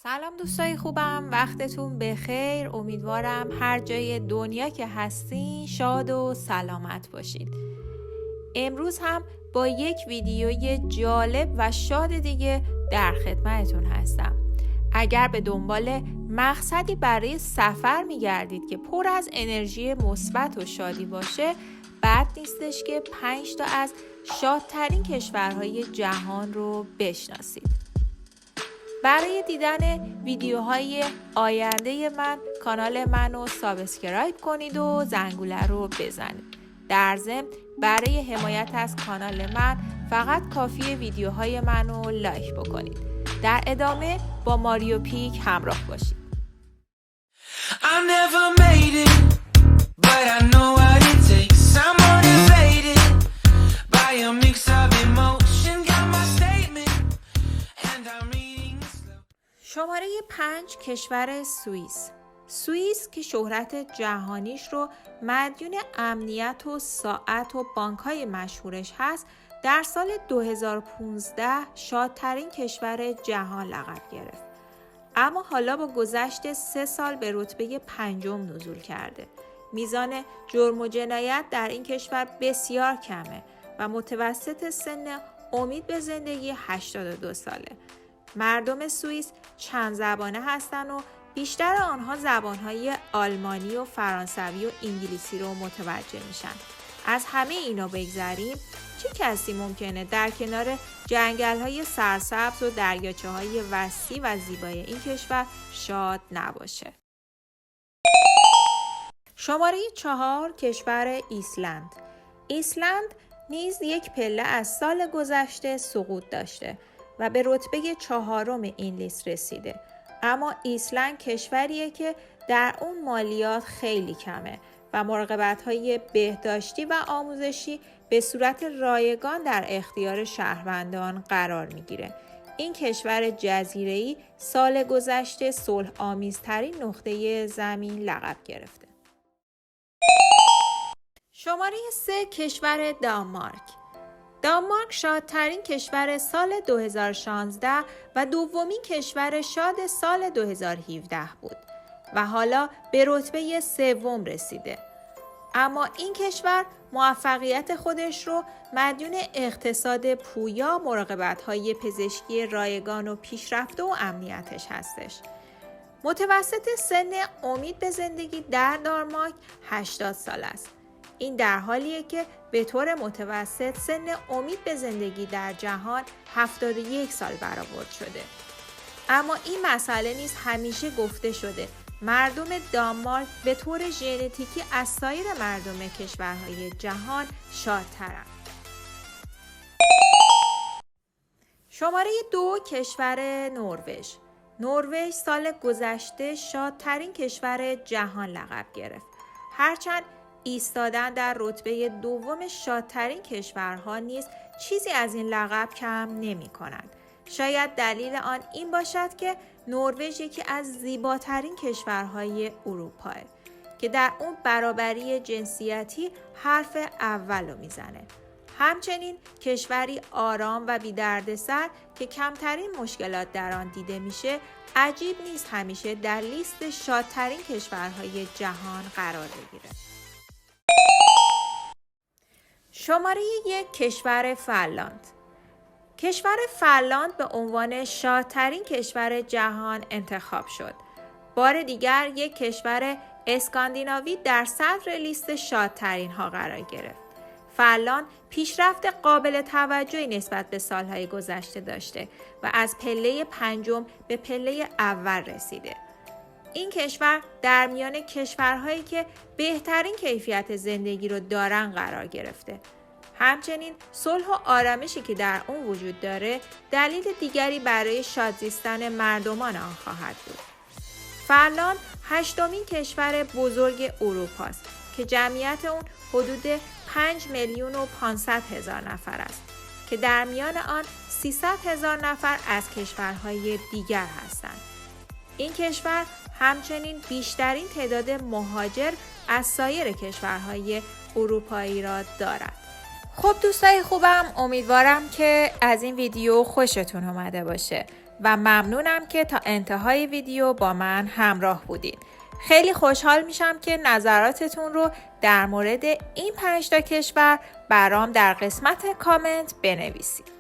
سلام دوستای خوبم، وقتتون بخیر. امیدوارم هر جای دنیا که هستین شاد و سلامت باشید. امروز هم با یک ویدیوی جالب و شاد دیگه در خدمتتون هستم. اگر به دنبال مقصدی برای سفر میگردید که پر از انرژی مثبت و شادی باشه، بد نیستش که 5 تا از شادترین کشورهای جهان رو بشناسید. برای دیدن ویدیوهای آینده من کانال منو سابسکرایب کنید و زنگوله رو بزنید. در ضمن برای حمایت از کانال من فقط کافیه ویدیوهای منو لایک بکنید. در ادامه با ماریو پیک همراه باشید. شماره 5 کشور سوئیس. سوئیس که شهرت جهانیش رو مدیون امنیت و ساعت و بانک‌های مشهورش هست، در سال 2015 شادترین کشور جهان لقب گرفت. اما حالا با گذشت 3 سال به رتبه 5 نزول کرده. میزان جرم و جنایت در این کشور بسیار کمه و متوسط سن امید به زندگی 82 ساله. مردم سوئیس چند زبانه هستند و بیشتر آنها زبانهای آلمانی و فرانسوی و انگلیسی رو متوجه میشن. از همه اینا بگذریم، چه کسی ممکنه در کنار جنگل‌های سرسبز و دریاچه‌های وسیع و زیبای این کشور شاد نباشه؟ شماره 4 کشور ایسلند. ایسلند نیز یک پله از سال گذشته سقوط داشته و به رتبه 4 این لیست رسیده. اما ایسلند کشوریه که در اون مالیات خیلی کمه و مراقبت‌های بهداشتی و آموزشی به صورت رایگان در اختیار شهروندان قرار میگیره. این کشور جزیره‌ای سال گذشته صلح آمیزترین نقطه زمین لقب گرفته. شماره 3 کشور دانمارک. دانمارک شادترین کشور سال 2016 و دومین کشور شاد سال 2017 بود و حالا به رتبه 3 رسیده. اما این کشور موفقیت خودش رو مدیون اقتصاد پویا، مراقبت‌های پزشکی رایگان و پیشرفته و امنیتش هستش. متوسط سن امید به زندگی در دانمارک 80 سال است. این در حالیه که به طور متوسط سن امید به زندگی در جهان 71 سال برآورد شده. اما این مسئله نیز همیشه گفته شده مردم دانمارک به طور ژنتیکی از سایر مردم کشورهای جهان شادترند. شماره 2 کشور نروژ. نروژ سال گذشته شادترین کشور جهان لقب گرفت. هرچند ایستادن در رتبه 2 شادترین کشورها نیز چیزی از این لقب کم نمی کند. شاید دلیل آن این باشد که نروژ یکی از زیباترین کشورهای اروپاه که در اون برابری جنسیتی حرف اول رو میزنه. همچنین کشوری آرام و بی دردسر که کمترین مشکلات در آن دیده میشه، عجیب نیست همیشه در لیست شادترین کشورهای جهان قرار بگیره. شماره 1 کشور فنلاند. کشور فنلاند به عنوان شادترین کشور جهان انتخاب شد. بار دیگر یک کشور اسکاندیناوی در صدر لیست شادترین ها قرار گرفت. فنلاند پیشرفت قابل توجهی نسبت به سالهای گذشته داشته و از پله 5 به پله اول رسیده. این کشور در میان کشورهایی که بهترین کیفیت زندگی رو دارن قرار گرفته. همچنین صلح و آرامشی که در اون وجود داره دلیل دیگری برای شادزیستن مردمان آن خواهد بود. فنلاند 8مین کشور بزرگ اروپاست که جمعیت اون حدود 5,500,000 نفر است که در میان آن 300,000 نفر از کشورهای دیگر هستند. این کشور همچنین بیشترین تعداد مهاجر از سایر کشورهای اروپایی را دارد. خب دوستای خوبم، امیدوارم که از این ویدیو خوشتون اومده باشه. و ممنونم که تا انتهای ویدیو با من همراه بودید. خیلی خوشحال میشم که نظراتتون رو در مورد این 5 کشور برام در قسمت کامنت بنویسید.